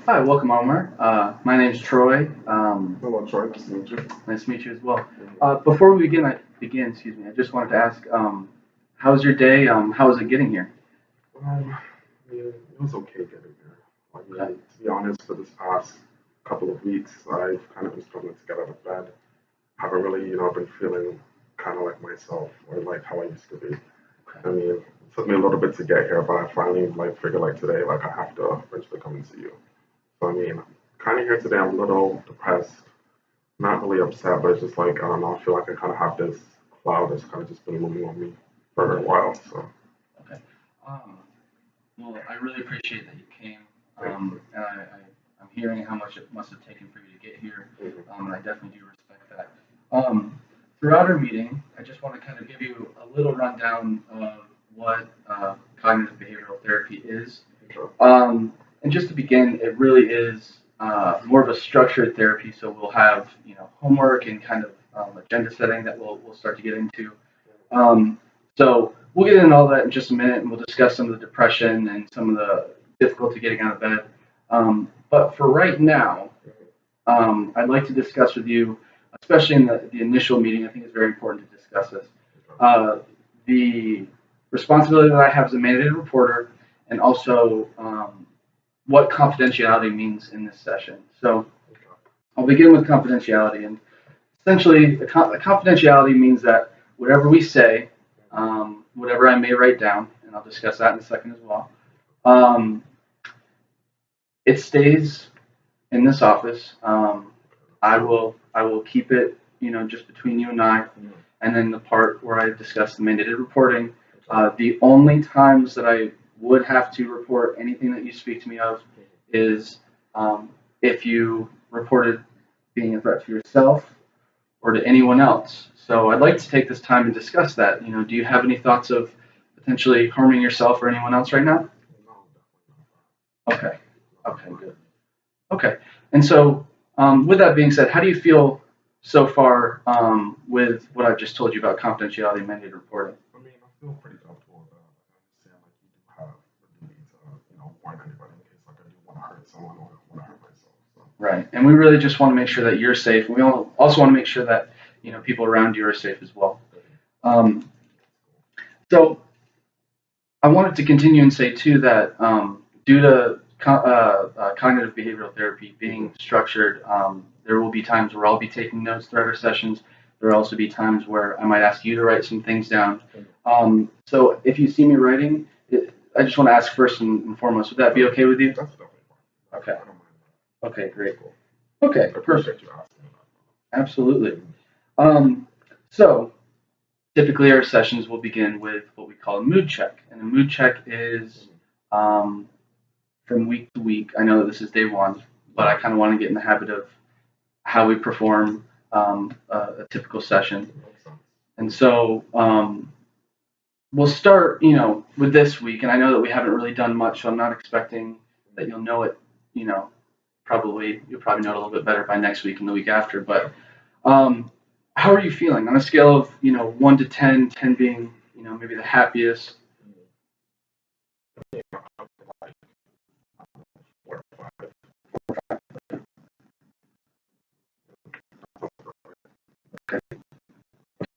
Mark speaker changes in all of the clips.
Speaker 1: Hi, welcome, Omar. My name's Troy.
Speaker 2: Hello, Troy. Nice to meet you.
Speaker 1: Nice to meet you as well. Before we begin, excuse me, I just wanted to ask, how's your day? How is it getting here?
Speaker 2: I mean, it was okay getting here. I
Speaker 1: Okay.
Speaker 2: mean, to be honest, for this past couple of weeks, I've kind of been struggling to get out of bed. Haven't really, been feeling kind of like myself or like how I used to be.
Speaker 1: Okay.
Speaker 2: I mean, it took me a little bit to get here, but I finally like figured like today, like I have to eventually come and see you. So I mean, kind of here today. I'm a little depressed, not really upset, but it's just like I don't know. I feel like I kind of have this cloud that's kind of just been looming on me for a
Speaker 1: Okay.
Speaker 2: while. So
Speaker 1: Okay. Um, well, I really appreciate that you came.
Speaker 2: thank you.
Speaker 1: I'm hearing how much it must have taken for you to get here,
Speaker 2: Mhm.
Speaker 1: and I definitely do respect that. Throughout our meeting, I just want to kind of give you a little rundown of what cognitive behavioral therapy is.
Speaker 2: Sure.
Speaker 1: And just to begin, it really is more of a structured therapy. So we'll have homework and kind of agenda setting that we'll start to get into. Um, so we'll get into all that in just a minute, and we'll discuss some of the depression and some of the difficulty getting out of bed. But for right now, I'd like to discuss with you, especially in the initial meeting. I think it's very important to discuss this. Uh, the responsibility that I have as a mandated reporter, and also what confidentiality means in this session. So I'll begin with confidentiality, and essentially, the confidentiality means that whatever we say, whatever I may write down, and I'll discuss that in a second as well, um, it stays in this office. I will keep it, just between you and I, and then the part where I discuss the mandated reporting. The only times that I would have to report anything that you speak to me of is if you reported being a threat to yourself or to anyone else. So I'd like to take this time and discuss that. Do you have any thoughts of potentially harming yourself or anyone else right now?
Speaker 2: No,
Speaker 1: Okay. Okay, good. Okay. And so, with that being said, how do you feel so far with what I've just told you about confidentiality and mandated reporting?
Speaker 2: I mean, I feel pretty comfortable with that. Like, I understand, like, you do have the duty to, warn anybody in case, like, I do want to hurt someone or want to hurt myself. So,
Speaker 1: Right. And we really just want to make sure that you're safe. We also want to make sure that people around you are safe as well. Um, so I wanted to continue and say too that due to cognitive behavioral therapy being structured, there will be times where I'll be taking notes throughout our sessions. There will also be times where I might ask you to write some things down. So if you see me writing, I just want to ask first and foremost, would that be okay with you?
Speaker 2: that's definitely fine.
Speaker 1: Okay.
Speaker 2: I don't mind
Speaker 1: Okay,
Speaker 2: that. That's
Speaker 1: great.
Speaker 2: cool.
Speaker 1: Okay,
Speaker 2: I
Speaker 1: perfect.
Speaker 2: appreciate you asking me
Speaker 1: Absolutely. Um, so typically our sessions will begin with what we call a mood check. And a mood check is um, from week to week. I know that this is day one, but I kind of want to get in the habit of how we perform a typical session.
Speaker 2: that. Makes sense.
Speaker 1: And so we'll start, with this week. And I know that we haven't really done much, so I'm not expecting that you'll know it, you know, you'll probably know it a little bit better by next week and the week after. But um, how are you feeling on a scale of, 1 to 10, 10 being, maybe the happiest?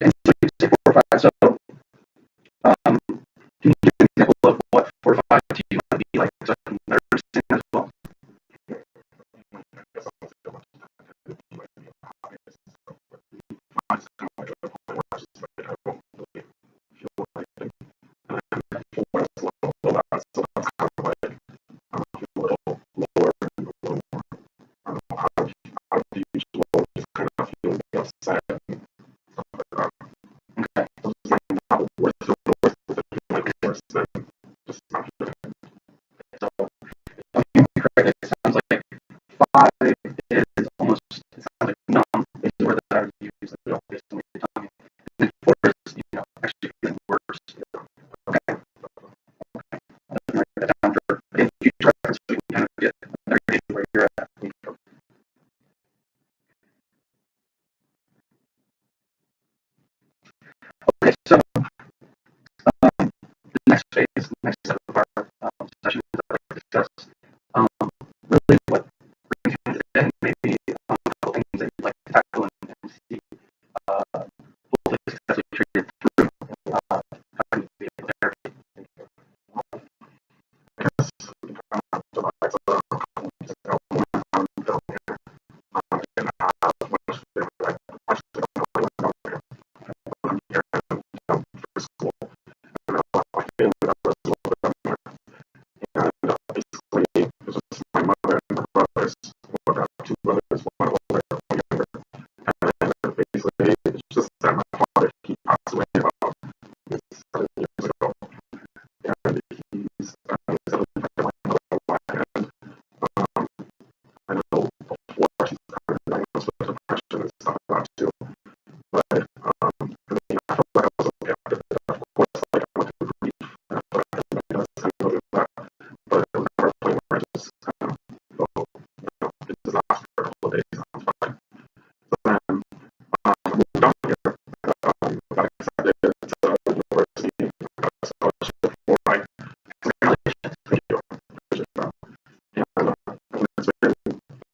Speaker 1: And so you say 4 or 5. So um, can you give an example of what 4 or 5 to you might be like so I can better understand as well? Okay. So
Speaker 2: diagnosed with depression and stuff like that too. But I mean, I feel like I was okay after that. Of course, like I went through grief, and I feel like everybody does kind of go through that. But it was never a point where I just kind of go, it does not for a couple of days. I'm fine. So then I moved on here. Got accepted to university. I got a scholarship for my congratulations. Thank you. Appreciate that. And it's been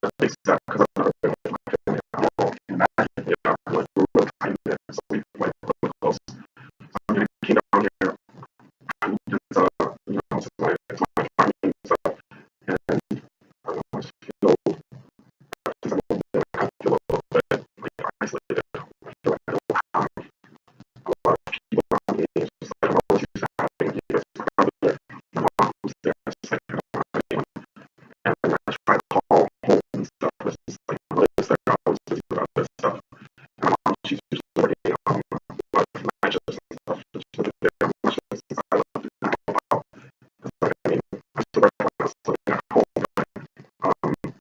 Speaker 2: a big step because I've never been with my family at all. You can imagine, like we were really tight knit, so we like really close. So I mean, I came down here, I moved into, to my family and stuff, and I don't know, I just feel, since I moved in, I kind of feel a little bit like isolated. I feel like I don't have a lot of people around me. It's just like I'm always used to having you guys brother, my mom who's there, it's just like I don't have anyone. And then I try to call home and stuff. It's just like it's like I was busy about this stuff. And my mom, she's usually working like night shifts and stuff. But she's been there much since I left it now about. It's like I mean, I still work when I was living at home, but I don't really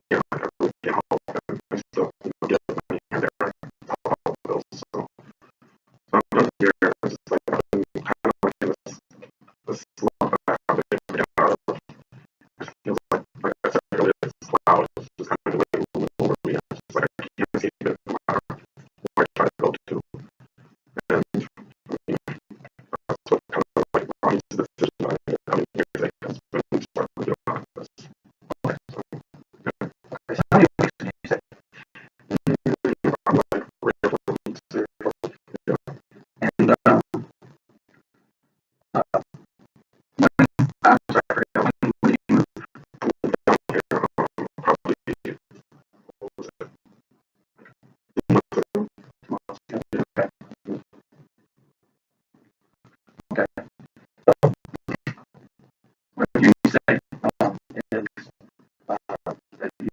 Speaker 2: here like I really can't help and I still get money here and there and help out with bills. So I'm not here. It's just like I've been kind of like in this slump that I haven't been able to get out of. It feels like I said earlier, it's cloud. It's just kind of like looming over me. It's just like I can't see it no matter where I try to go to. And I mean, that's what kind of like brought me to the decision that I'm coming here today has been start doing this. Okay, so yeah.
Speaker 1: Okay, so how many weeks did you say?
Speaker 2: I'm like 3 or 4 weeks here. Yeah.
Speaker 1: And when, I'm sorry, I forgot, when did you move?
Speaker 2: Down here, probably, what was it, 2 months ago?
Speaker 1: 2 months ago? Okay. Okay. So what you say is that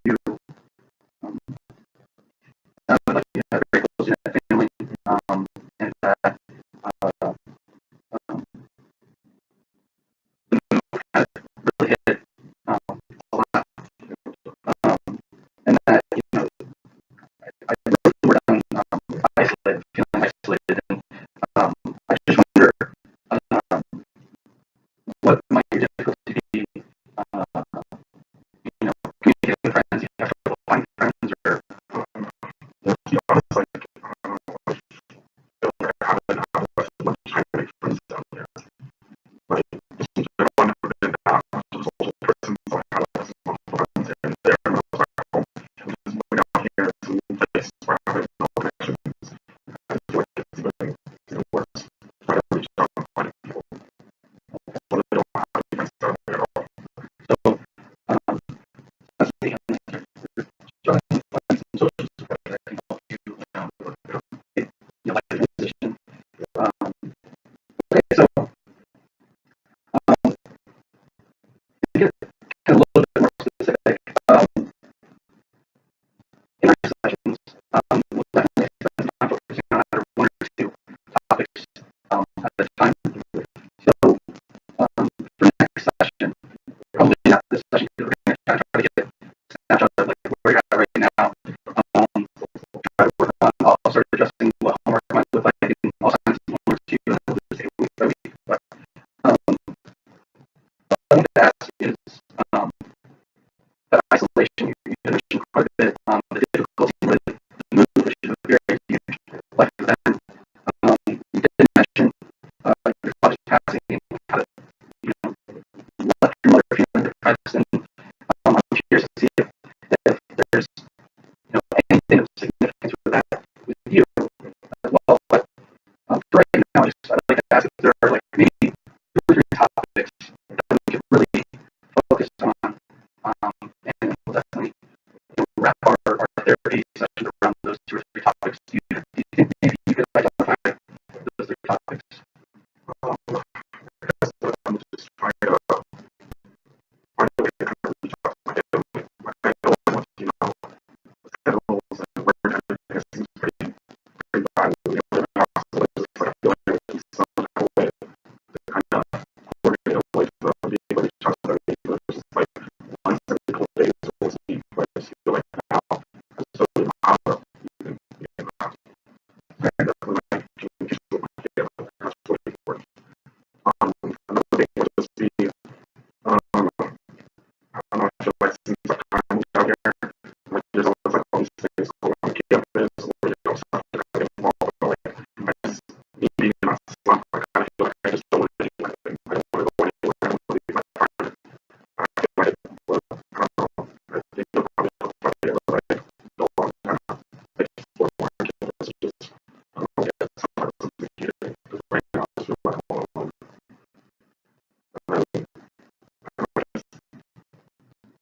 Speaker 1: you sounded like you had a very close knit family, and that um, the move kind of really hit a lot, and that I really were down isolated, feeling isolated, and I just wonder what might your difficulty be, communicating with friends. You have trouble finding friends, or
Speaker 2: To be honest, like, I feel like I haven't had much time to make friends down here. Like, just in general, I've never been that much of a social person, so I had like some friends here and there, and I was back home. And just moving out here to a new place where I have no connections, I feel like it's even worse. Trying to reach out and find people. I really don't have any friends down here at all.
Speaker 1: so that's the you're struggling to find some social support that can help you, get your life transition. Okay, so to get kind of a little bit more specific, in our sessions, we'll definitely spend some time focusing on either one or two topics at a time. So for next session, probably not this session, because we're going to kind of try to get a snapshot of like where you're at right now. Try to work on, I'll start adjusting what homework might look like, and I'll assign some homework to you, and we'll just say week by week. But what I wanted to ask is that isolation, you mentioned quite a bit, the difficulty with the move, which is a very huge life event. You did mention your father's passing and how to, left your mother feeling depressed, and I'm curious to see if there's anything of significance with that with you as well. But for right now, I'd like to ask if there are like maybe 2 or 3 topics that we could really focus on, and we'll definitely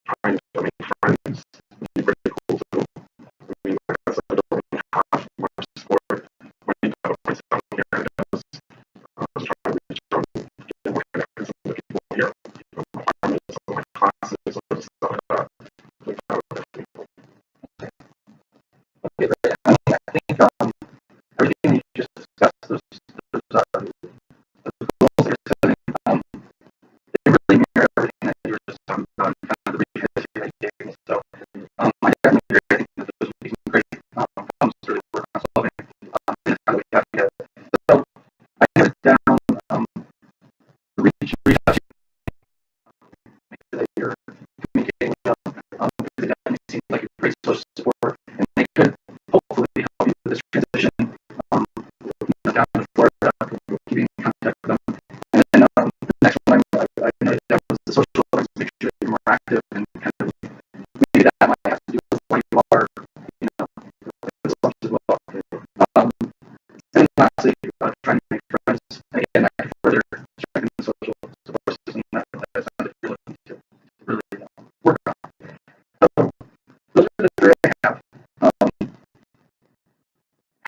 Speaker 2: trying to make friends would be pretty cool too. I mean, like I said, I don't really have much support when you got a place down here, and I was trying to reach out and get more connections with the people here. My family, some of my classes, or stuff like that. Like that would definitely be cool.
Speaker 1: Okay, right. I mean, I think everything you just discussed, those goals that you're setting, they really mirror everything that you were just talking about, kind of the research that you gave me. So I definitely agree. I think that those would be some great problems to really work on solving. And it's kind of what you have to get. So I have it down reach out to you, make sure that you're communicating with them, because it definitely seems like a great social support, and they could hopefully help you with this transition down to Florida, keeping in contact with them. And then the next one I noted that was the social awareness, make sure you're more active and kind of maybe that might have to do with where you are, as much as well. And lastly, trying to make friends. And again, I can further strengthen the social support system that sounded you're looking to really work on. So those are the three I have.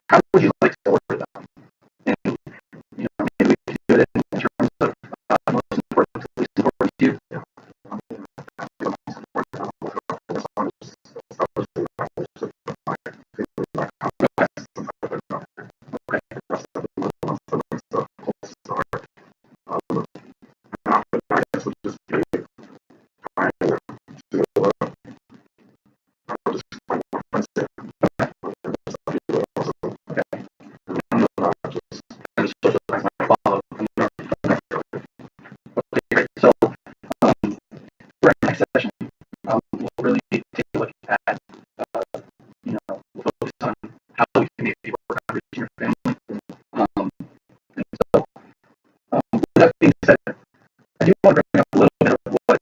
Speaker 1: How would you like to order them? And maybe we could do it in terms of most important to least important to you. Great. So for our next session, we'll really take a look at, we'll focus on how we can make people work on reaching your family. And so, with that being said, I do want to bring up a little bit of what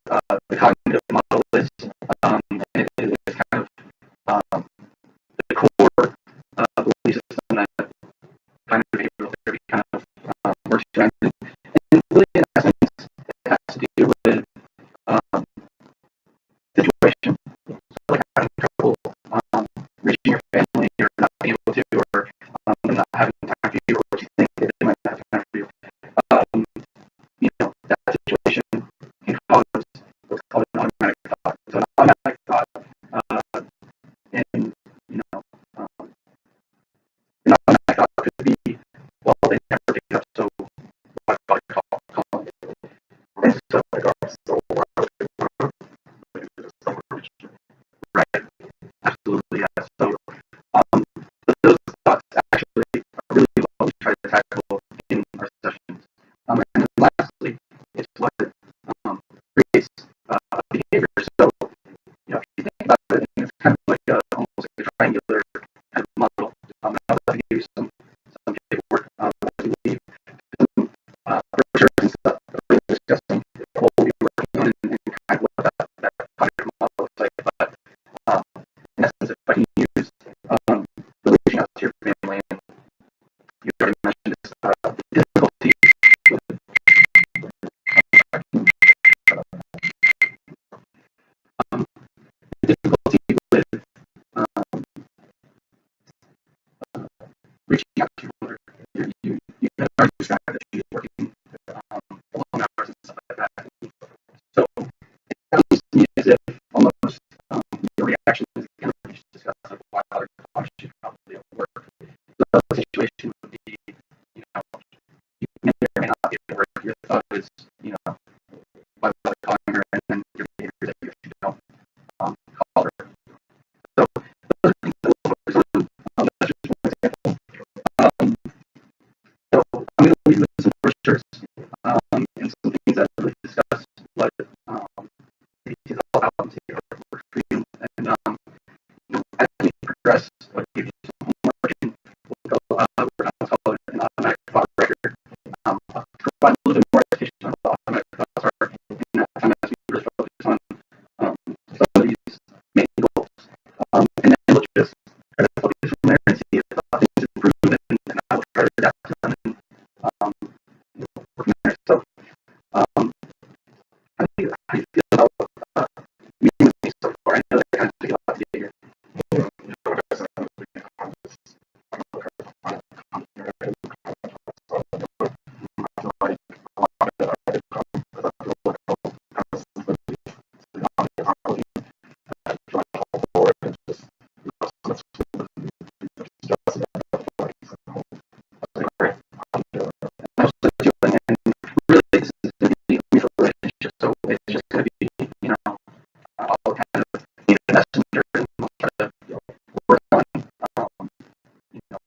Speaker 1: the cognitive model is. And it is kind of the core belief system that cognitive behavioral therapy kind of works around. And really, in essence, it has to do with situation. So like having trouble reaching your family, or not being able to, or not having time for you, or what you think they might have time for you. That situation can cause what's called an automatic thought. So an automatic thought, and an automatic thought could be, well, they never pick up, so why bother calling? And so, right, absolutely, yes. So, but those thoughts actually are really what we try to tackle in our sessions. And then lastly, it's what creates behavior. So, if you think about it, it's kind of like almost like a triangular kind of model. I'll give you some paperwork to leave, some brochures and stuff that we're discussing what we'll be working on, and kind of what that cognitive model looks like. But in essence, if I can use the reaching out to your family, and you already mentioned this, the difficulty with reaching out to your mother. You can already describe that she's working long hours and stuff like that. So it sounds to me as if almost your reaction is kind of just discussed, like, why bother calling? She should probably at work. The situation would be, you may or may not be at work. Your thought is, why bother calling her? And then your behavior is that you don't call her. So those are things that we'll focus on. That's just one example. So I'm going to leave with some brochures and some things that really discuss what CBT is all about and take our work for you. And as we progress, what gives you some homework, and we'll go over what's called an automatic thought record. I'll provide a little bit more education on what automatic thoughts are, and time as we really focus on some of these main goals. And then we'll just try to focus from there and see if things improve, and I will try to adapt to them, and work from there. So, how do you feel about me you know,